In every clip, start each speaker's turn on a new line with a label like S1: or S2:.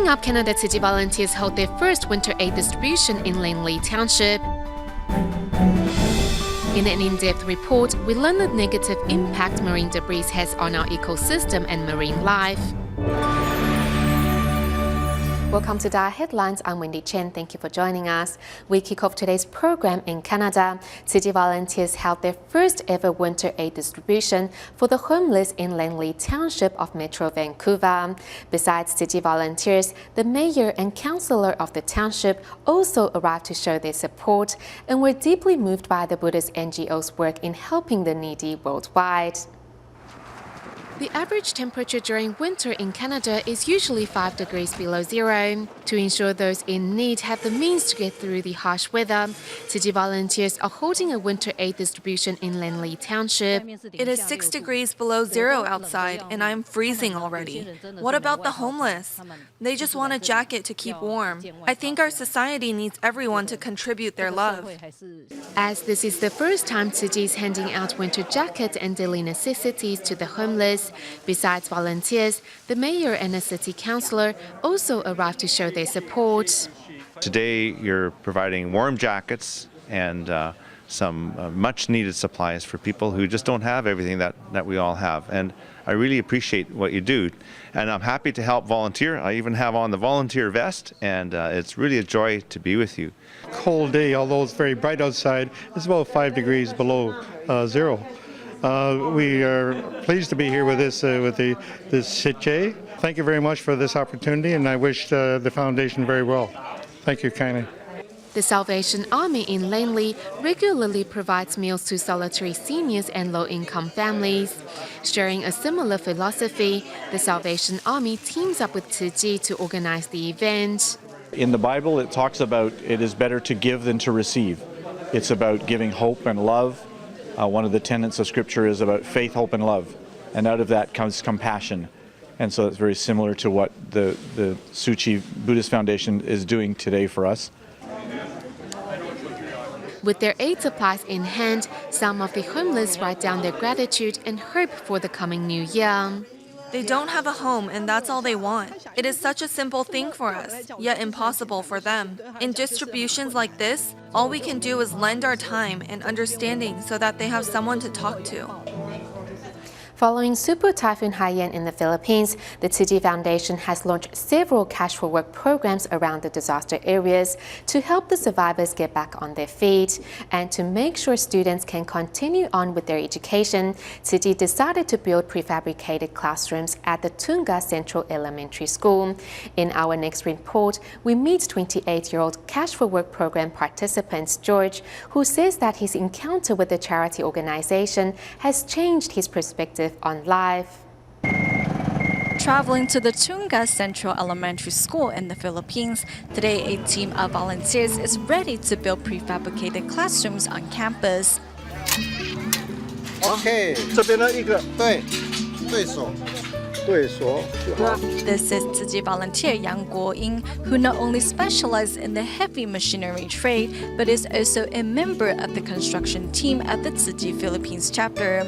S1: Coming up, Canada Tzu Chi volunteers held their first winter aid distribution in Langley Township. In an in-depth report, we learn the negative impact marine debris has on our ecosystem and marine life. Welcome to DaAi Headlines. I'm Wendy Chen. Thank you for joining us. We kick off today's program in Canada. Tzu Chi volunteers held their first ever winter aid distribution for the homeless in Langley Township of Metro Vancouver. Besides Tzu Chi volunteers, the mayor and councillor of the township also arrived to show their support and were deeply moved by the Buddhist NGO's work in helping the needy worldwide. The average temperature during winter in Canada is usually 5 degrees below zero. To ensure those in need have the means to get through the harsh weather, Tzu Chi volunteers are holding a winter aid distribution in Langley Township.
S2: It is 6 degrees below zero outside, and I'm freezing already. What about the homeless? They just want a jacket to keep warm. I think our society needs everyone to contribute their love.
S1: As this is the first time Tzu Chi is handing out winter jackets and daily necessities to the homeless, besides volunteers, the mayor and a city councillor also arrived to show their support.
S3: Today you're providing warm jackets and some much-needed supplies for people who just don't have everything that we all have. And I really appreciate what you do. And I'm happy to help volunteer. I even have on the volunteer vest, and it's really a joy to be with you.
S4: Cold day, although it's very bright outside, it's about 5 degrees below zero. We are pleased to be here with this Tzu Chi. Thank you very much for this opportunity, and I wish the foundation very well. Thank you kindly.
S1: The Salvation Army in Langley regularly provides meals to solitary seniors and low-income families. Sharing a similar philosophy, the Salvation Army teams up with Tzu Chi to organize the event.
S5: In the Bible, it talks about it is better to give than to receive. It's about giving hope and love. One of the tenets of Scripture is about faith, hope, and love. And out of that comes compassion. And so it's very similar to what the Tzu Chi Buddhist Foundation is doing today for us.
S1: With their aid supplies in hand, some of the homeless write down their gratitude and hope for the coming new year.
S2: They don't have a home, and that's all they want. It is such a simple thing for us, yet impossible for them. In distributions like this, all we can do is lend our time and understanding so that they have someone to talk to.
S1: Following Super Typhoon Haiyan in the Philippines, the Tzu Chi Foundation has launched several Cash for Work programs around the disaster areas to help the survivors get back on their feet. And to make sure students can continue on with their education, Tzu Chi decided to build prefabricated classrooms at the Tunga Central Elementary School. In our next report, we meet 28-year-old Cash for Work program participant George, who says that his encounter with the charity organization has changed his perspective on life.
S6: Traveling to the Tunga Central Elementary School in the Philippines, today a team of volunteers is ready to build prefabricated classrooms on campus.
S7: Okay, 这边呢一个对手。
S6: This is Tzu Chi volunteer Yang Guoying, who not only specializes in the heavy machinery trade, but is also a member of the construction team at the Tzu Chi Philippines chapter.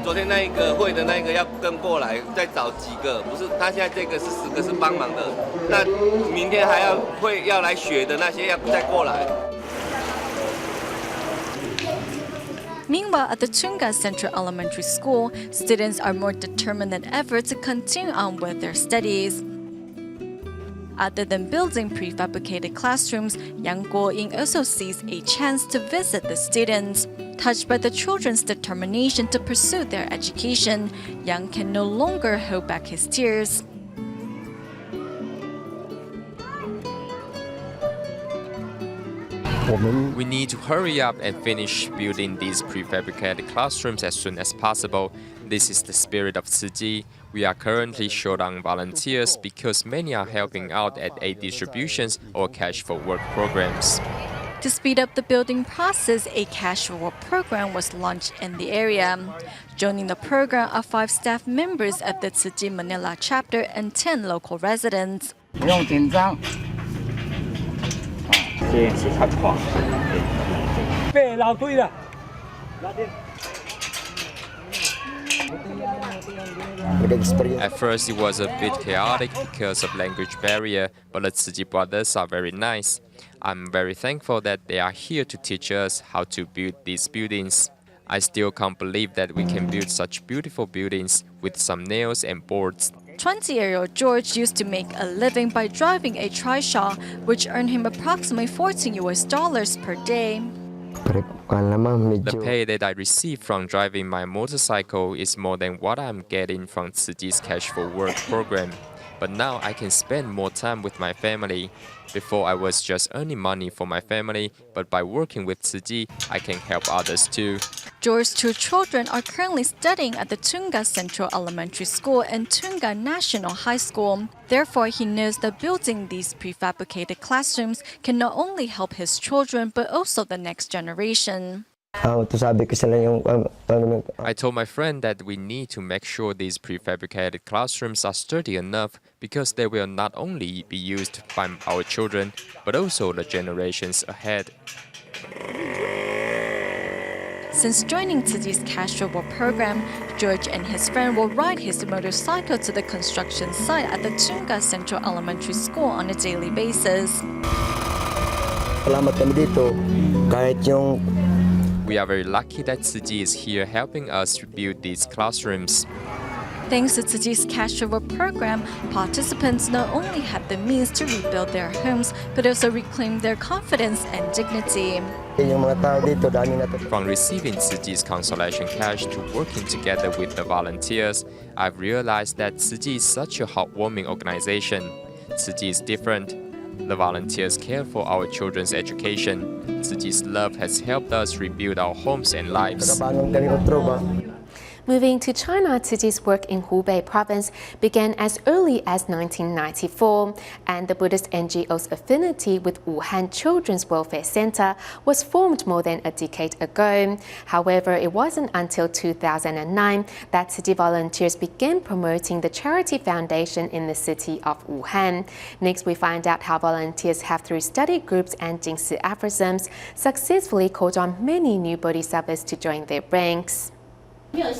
S8: 昨天那一个会的那个要跟过来，再找几个，不是他现在这个是10个是帮忙的，那明天还要来学的那些要再过来。
S6: Meanwhile, at the Tunga Central Elementary School, students are more determined than ever to continue on with their studies. Other than building prefabricated classrooms, Yang Guoying also sees a chance to visit the students. Touched by the children's determination to pursue their education, Yang can no longer hold back his tears.
S9: We need to hurry up and finish building these prefabricated classrooms as soon as possible. This is the spirit of Tzu Chi. We are currently short on volunteers because many are helping out at aid distributions or Cash for Work programs.
S6: To speed up the building process, a Cash for Work program was launched in the area. Joining the program are 5 staff members of the Tzu Chi Manila chapter and 10 local residents.
S7: 不用紧张。坚持看话。别老对了。
S9: At first it was a bit chaotic because of language barrier, but the Tzu Chi brothers are very nice. I'm very thankful that they are here to teach us how to build these buildings. I still can't believe that we can build such beautiful buildings with some nails and boards.
S6: 20-year-old George used to make a living by driving a trishaw, which earned him approximately $14 per day.
S9: The pay that I receive from driving my motorcycle is more than what I'm getting from Tzu Chi's Cash for Work program. But now I can spend more time with my family. Before I was just earning money for my family, but by working with Tzu Chi, I can help others too.
S6: George's 2 children are currently studying at the Tunga Central Elementary School and Tunga National High School. Therefore, he knows that building these prefabricated classrooms can not only help his children, but also the next generation.
S9: I told my friend that we need to make sure these prefabricated classrooms are sturdy enough because they will not only be used by our children, but also the generations ahead.
S6: Since joining Tzu Chi's Cash for Work program, George and his friend will ride his motorcycle to the construction site at the Tunga Central Elementary School on a daily basis.
S9: We are very lucky that Tzu Chi is here helping us to build these classrooms.
S6: Thanks to Tzu Chi's Cash for Work program, participants not only have the means to rebuild their homes, but also reclaim their confidence and dignity.
S9: From receiving Tzu Chi's consolation cash to working together with the volunteers, I've realized that Tzu Chi is such a heartwarming organization. Tzu Chi is different. The volunteers care for our children's education. Tzu Chi's love has helped us rebuild our homes and lives.
S1: Moving to China, Tzu Chi's work in Hubei province began as early as 1994, and the Buddhist NGO's affinity with Wuhan Children's Welfare Center was formed more than a decade ago. However, it wasn't until 2009 that Tzu Chi volunteers began promoting the charity foundation in the city of Wuhan. Next, we find out how volunteers have, through study groups and Jingsi aphorisms, successfully called on many new bodhisattvas to join their ranks. At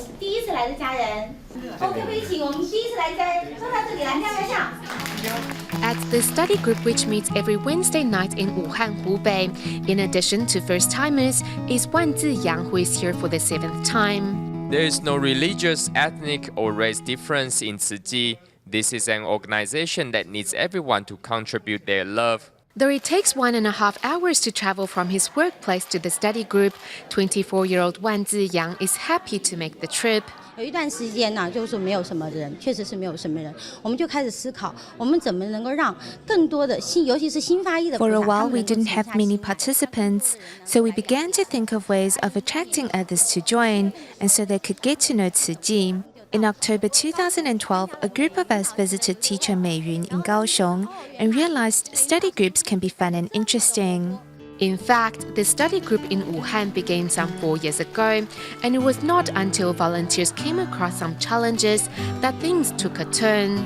S1: the study group, which meets every Wednesday night in Wuhan, Hubei, in addition to first-timers, is Zi Yang, who is here for the 7th time.
S9: There is no religious, ethnic, or race difference in Tzu Chi. This is an organization that needs everyone to contribute their love.
S1: Though it takes 1.5 hours to travel from his workplace to the study group, 24-year-old Zi Yang is happy to make the trip.
S10: 有一段时间呢，就是没有什么人，确实是没有什么人，我们就开始思考，我们怎么能够让更多的尤其是新发裔的。
S11: For a while, we didn't have many participants, so we began to think of ways of attracting others to join, and so they could get to know Tzu Chi. In October 2012, a group of us visited teacher Mei Yun in Kaohsiung and realized study groups can be fun and interesting.
S1: In fact, the study group in Wuhan began some 4 years ago, and it was not until volunteers came across some challenges that things took a turn.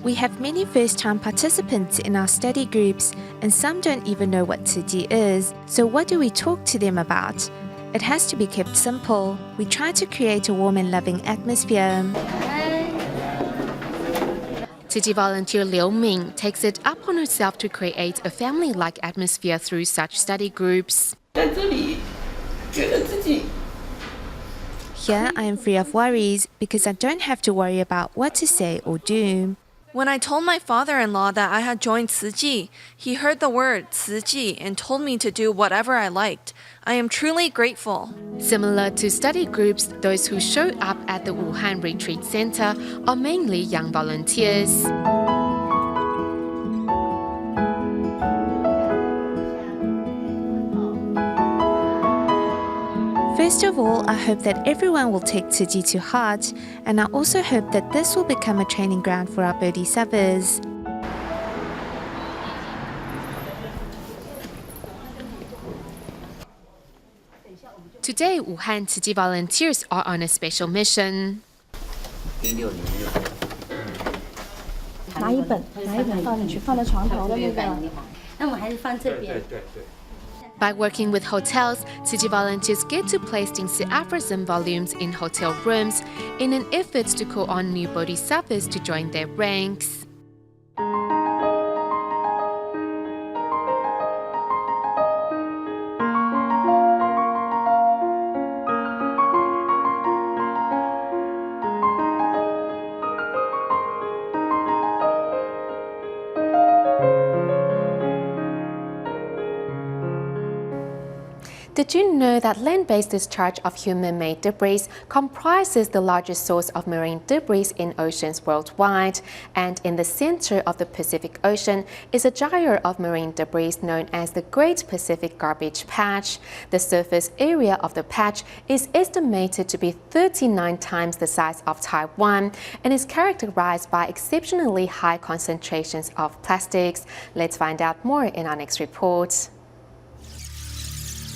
S11: We have many first-time participants in our study groups, and some don't even know what Tzu Chi is. So what do we talk to them about? It has to be kept simple. We try to create a warm and loving atmosphere.
S1: Tzu Chi volunteer Liu Ming takes it upon herself to create a family-like atmosphere through such study groups.
S11: Here, I am free of worries because I don't have to worry about what to say or do.
S2: When I told my father-in-law that I had joined Tzu Chi, he heard the word Tzu Chi and told me to do whatever I liked. I am truly grateful.
S1: Similar to study groups, those who show up at the Wuhan Retreat Center are mainly young volunteers.
S11: First of all, I hope that everyone will take Tzu Chi to heart, and I also hope that this will become a training ground for our bodhisattvas.
S1: Today, Wuhan Tzu Chi volunteers are on a special mission.
S10: 拿一本放进去，放在床头的那个。那我们还是放这边。
S1: By working with hotels, Tzu Chi volunteers get to place the aphorism volumes in hotel rooms in an effort to call on new bodhisattvas to join their ranks. Did you know that land-based discharge of human-made debris comprises the largest source of marine debris in oceans worldwide? And in the center of the Pacific Ocean is a gyre of marine debris known as the Great Pacific Garbage Patch. The surface area of the patch is estimated to be 39 times the size of Taiwan and is characterized by exceptionally high concentrations of plastics. Let's find out more in our next report.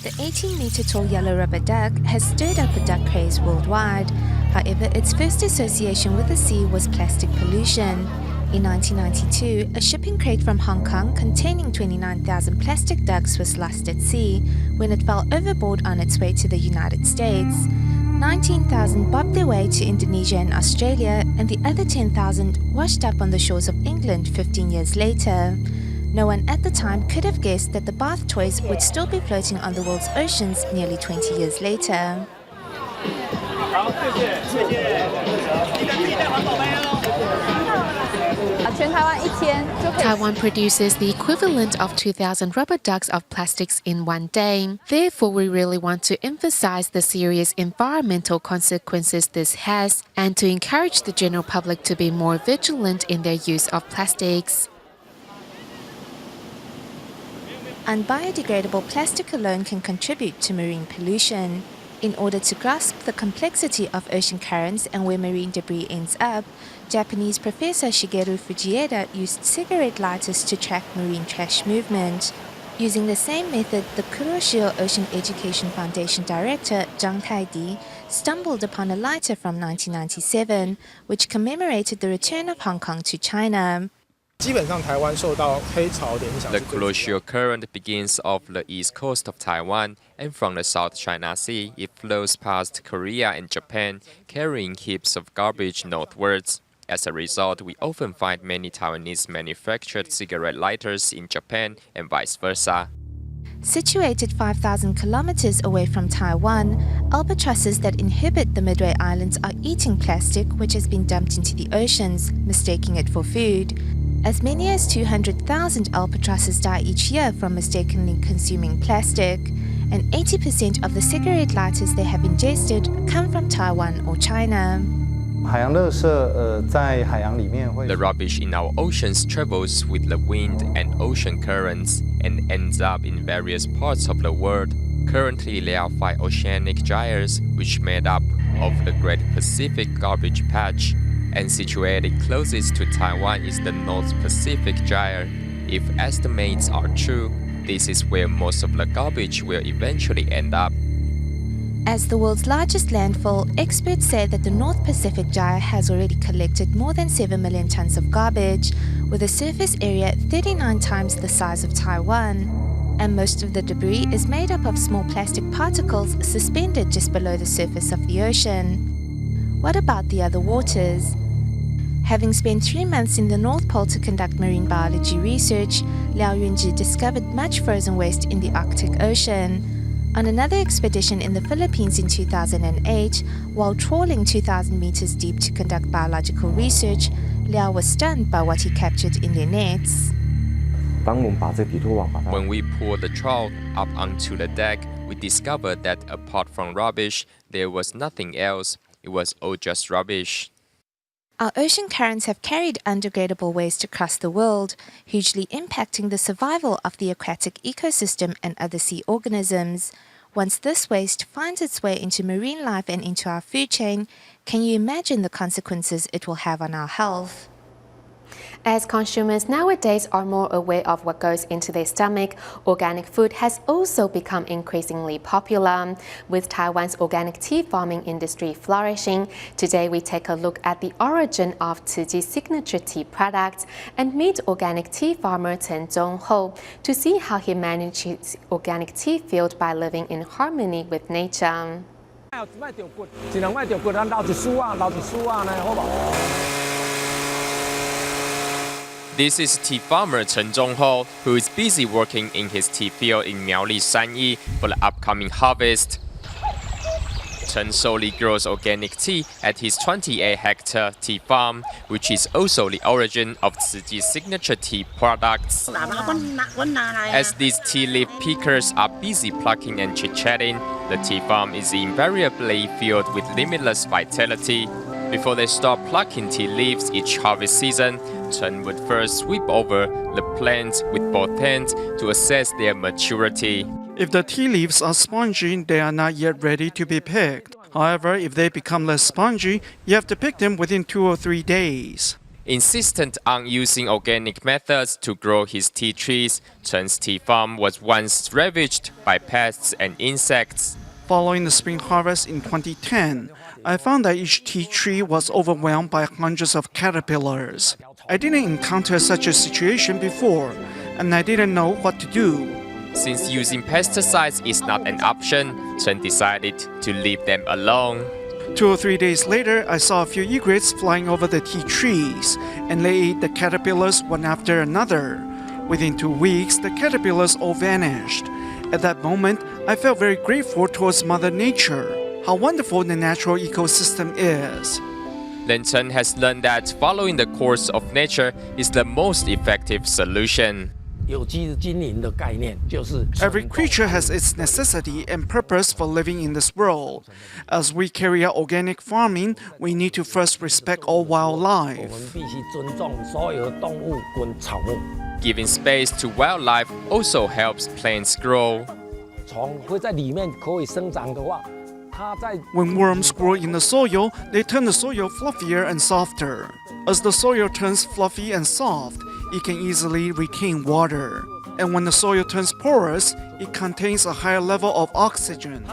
S11: The 18-meter-tall yellow rubber duck has stirred up a duck craze worldwide. However, its first association with the sea was plastic pollution. In 1992, a shipping crate from Hong Kong containing 29,000 plastic ducks was lost at sea when it fell overboard on its way to the United States. 19,000 bobbed their way to Indonesia and Australia, and the other 10,000 washed up on the shores of England 15 years later. No one at the time could have guessed that the bath toys would still be floating on the world's oceans nearly 20 years later.
S1: Taiwan produces the equivalent of 2,000 rubber ducks of plastics in one day. Therefore, we really want to emphasize the serious environmental consequences this has and to encourage the general public to be more vigilant in their use of plastics.
S11: Unbiodegradable plastic alone can contribute to marine pollution. In order to grasp the complexity of ocean currents and where marine debris ends up, Japanese Professor Shigeru Fujieda used cigarette lighters to track marine trash movement. Using the same method, the Kuroshio Ocean Education Foundation director, Zhang Taidi, stumbled upon a lighter from 1997, which commemorated the return of Hong Kong to China.
S9: The Kuroshio Current begins off the east coast of Taiwan, and from the South China Sea, it flows past Korea and Japan, carrying heaps of garbage northwards. As a result, we often find many Taiwanese manufactured cigarette lighters in Japan and vice versa.
S11: Situated 5,000 kilometers away from Taiwan, albatrosses that inhabit the Midway Islands are eating plastic which has been dumped into the oceans, mistaking it for food. As many as 200,000 albatrosses die each year from mistakenly consuming plastic, and 80% of the cigarette lighters they have ingested come from Taiwan or China.
S9: The rubbish in our oceans travels with the wind and ocean currents and ends up in various parts of the world. Currently, there are 5 oceanic gyres which made up of the Great Pacific Garbage Patch, and situated closest to Taiwan is the North Pacific Gyre. If estimates are true, this is where most of the garbage will eventually end up.
S11: As the world's largest landfill, experts say that the North Pacific Gyre has already collected more than 7 million tons of garbage, with a surface area 39 times the size of Taiwan. And most of the debris is made up of small plastic particles suspended just below the surface of the ocean. What about the other waters? Having spent 3 months in the North Pole to conduct marine biology research, Liu Ruiqiang discovered much frozen waste in the Arctic Ocean. On another expedition in the Philippines in 2008, while trawling 2,000 meters deep to conduct biological research, Liu was stunned by what he captured in their nets.
S9: When we pulled the trawl up onto the deck, we discovered that apart from rubbish, there was nothing else. It was all just rubbish.
S11: Our ocean currents have carried undegradable waste across the world, hugely impacting the survival of the aquatic ecosystem and other sea organisms. Once this waste finds its way into marine life and into our food chain, can you imagine the consequences it will have on our health?
S1: As consumers nowadays are more aware of what goes into their stomach, organic food has also become increasingly popular. With Taiwan's organic tea farming industry flourishing, today we take a look at the origin of Tzu Chi's signature tea products and meet organic tea farmer Chen Zhongho to see how he managed his organic tea field by living in harmony with nature.
S9: This is tea farmer Chen Zhongho, who is busy working in his tea field in Miaoli Sanyi for the upcoming harvest. Chen solely grows organic tea at his 28-hectare tea farm, which is also the origin of Tzu Chi's signature tea products. As these tea leaf pickers are busy plucking and chit-chatting, the tea farm is invariably filled with limitless vitality. Before they start plucking tea leaves each harvest season, Chen would first sweep over the plants with both hands to assess their maturity.
S12: If the tea leaves are spongy, they are not yet ready to be picked. However, if they become less spongy, you have to pick them within 2 or 3 days.
S9: Insistent on using organic methods to grow his tea trees, Chen's tea farm was once ravaged by pests and insects.
S12: Following the spring harvest in 2010, I found that each tea tree was overwhelmed by hundreds of caterpillars. I didn't encounter such a situation before, and I didn't know what to do.
S9: Since using pesticides is not an option, Chen decided to leave them alone.
S12: 2 or 3 days later, I saw a few egrets flying over the tea trees, and they ate the caterpillars one after another. Within 2 weeks, the caterpillars all vanished. At that moment, I felt very grateful towards Mother Nature. How wonderful the natural ecosystem is.
S9: Then Chen has learned that following the course of nature is the most effective solution.
S12: Every creature has its necessity and purpose for living in this world. As we carry out organic farming, we need to first respect all wildlife.
S9: Giving space to wildlife also helps plants grow.
S12: When worms grow in the soil, they turn the soil fluffier and softer. As the soil turns fluffy and soft, it can easily retain water. And when the soil turns porous, it contains a higher level of oxygen.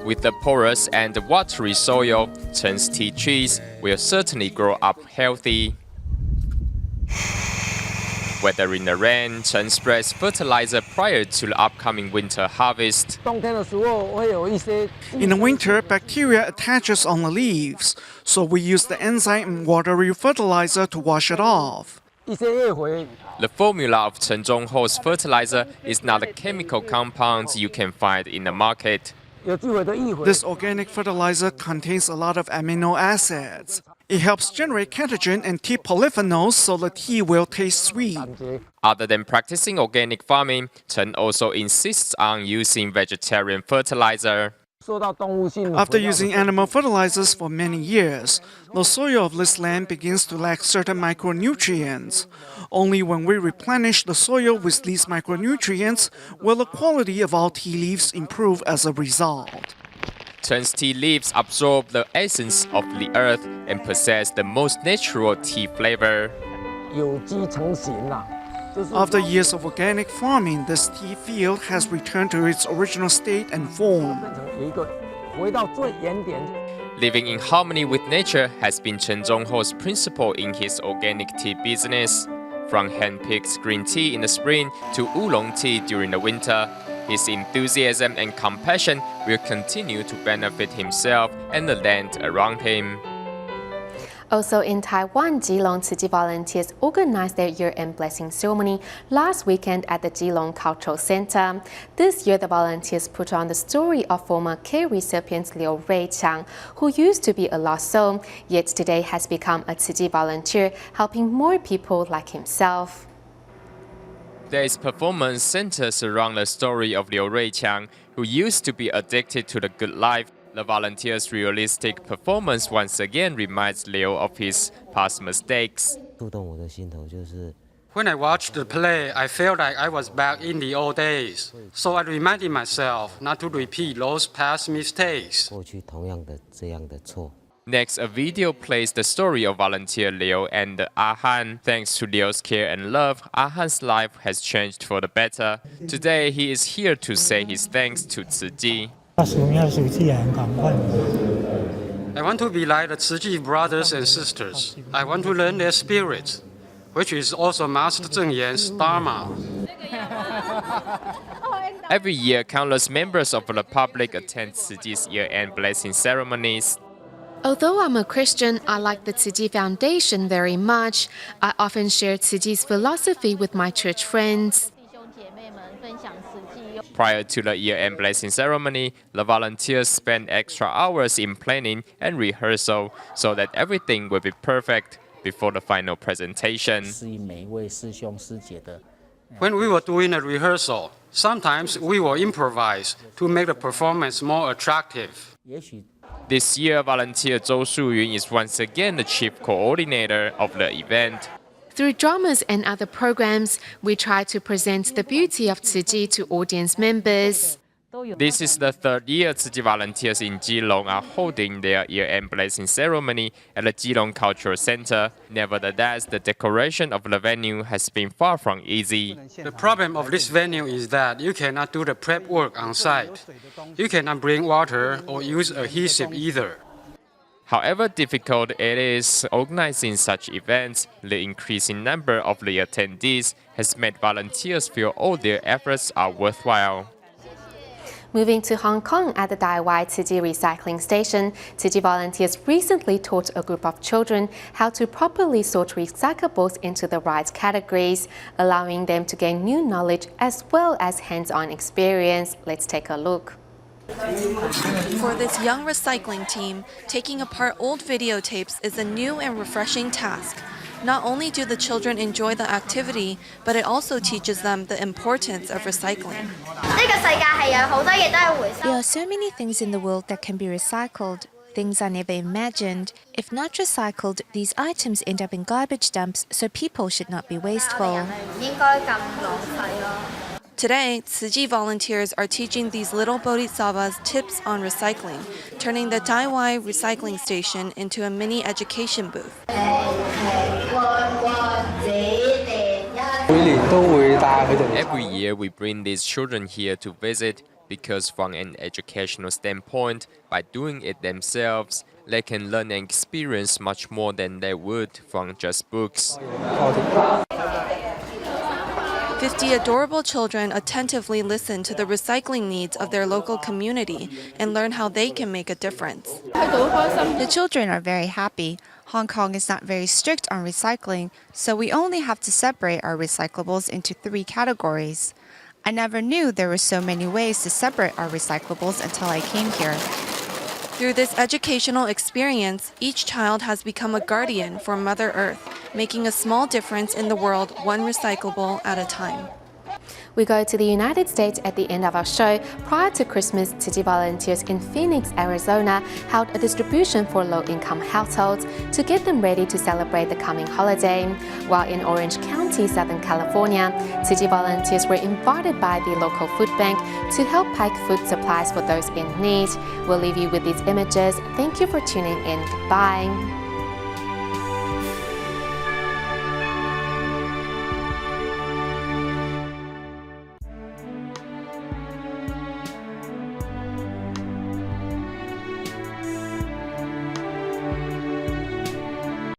S9: With the porous and watery soil, Chen's tea trees will certainly grow up healthy. Whether in the rain, Chen spreads fertilizer prior to the upcoming winter harvest.
S12: In the winter, bacteria attaches on the leaves, so we use the enzyme and watery fertilizer to wash it off.
S9: The formula of Chen Zhongho's fertilizer is not a chemical compound you can find in the market.
S12: This organic fertilizer contains a lot of amino acids. It helps generate catechin and tea polyphenols so the tea will taste sweet.
S9: Other than practicing organic farming, Chen also insists on using vegetarian fertilizer.
S12: After using animal fertilizers for many years, the soil of this land begins to lack certain micronutrients. Only when we replenish the soil with these micronutrients will the quality of our tea leaves improve as a result.
S9: Chen's tea leaves absorb the essence of the earth and possess the most natural tea flavor.
S12: After years of organic farming, this tea field has returned to its original state and form.
S9: Living in harmony with nature has been Chen Zhongho's principle in his organic tea business. From hand-picked green tea in the spring to oolong tea during the winter, his enthusiasm and compassion will continue to benefit himself and the land around him.
S1: Also in Taiwan, Keelung Tzu Chi volunteers organized their year-end blessing ceremony last weekend at the Keelung Cultural Center. This year, the volunteers put on the story of former care recipient Liu Ruiqiang, who used to be a lost soul, yet today has become a Tzu Chi volunteer, helping more people like himself.
S9: This performance centers around the story of Liu Ruiqiang, who used to be addicted to the good life. The volunteers' realistic performance once again reminds Liu of his past mistakes.
S13: When I watched the play, I felt like I was back in the old days. So I reminded myself not to repeat those past mistakes.
S9: Next, a video plays the story of volunteer Liu and Ahan. Thanks to Liu's care and love, Ahan's life has changed for the better. Today, he is here to say his thanks to Tzu Chi.
S13: I want to be like the Tzu Chi brothers and sisters. I want to learn their spirit, which is also Master Zheng Yan's Dharma.
S9: Every year, countless members of the public attend Tzu Chi's year-end blessing ceremonies.
S1: Although I'm a Christian, I like the Tzu Chi Foundation very much. I often share Tzu Chi's philosophy with my church friends.
S9: Prior to the year-end blessing ceremony, the volunteers spend extra hours in planning and rehearsal so that everything will be perfect before the final presentation.
S13: When we were doing a rehearsal, sometimes we will improvise to make the performance more attractive.
S9: This year, volunteer Zhou Shuyun is once again the chief coordinator of the event.
S1: Through dramas and other programs, we try to present the beauty of Tzu Chi to audience members.
S9: This is the third year Tzu Chi volunteers in Keelung are holding their year-end blessing ceremony at the Keelung Cultural Center. Nevertheless, the decoration of the venue has been far from easy.
S13: The problem of this venue is that you cannot do the prep work on site. You cannot bring water or use adhesive either.
S9: However difficult it is organizing such events, the increasing number of the attendees has made volunteers feel all their efforts are worthwhile.
S1: Moving to Hong Kong at the DaAi Tzu Chi recycling station, Tzu Chi volunteers recently taught a group of children how to properly sort recyclables into the right categories, allowing them to gain new knowledge as well as hands-on experience. Let's take a look.
S2: For this young recycling team, taking apart old videotapes is a new and refreshing task. Not only do the children enjoy the activity, but it also teaches them the importance of recycling.
S11: There are so many things in the world that can be recycled. Things I never imagined. If not recycled, these items end up in garbage dumps, so people should not be wasteful.
S2: Today, Tzu Chi volunteers are teaching these little bodhisattvas tips on recycling, turning the DaAi recycling station into a mini education booth.
S9: Every year we bring these children here to visit because from an educational standpoint, by doing it themselves, they can learn and experience much more than they would from just books.
S2: 50 adorable children attentively listen to the recycling needs of their local community and learn how they can make a difference.
S14: The children are very happy. Hong Kong is not very strict on recycling, so we only have to separate our recyclables into 3 categories. I never knew there were so many ways to separate our recyclables until I came here.
S2: Through this educational experience, each child has become a guardian for Mother Earth, making a small difference in the world, one recyclable at a time.
S1: We go to the United States at the end of our show. Prior to Christmas, Tzu Chi volunteers in Phoenix, Arizona held a distribution for low-income households to get them ready to celebrate the coming holiday. While in Orange County, Southern California, Tzu Chi volunteers were invited by the local food bank to help pack food supplies for those in need. We'll leave you with these images. Thank you for tuning in. Goodbye.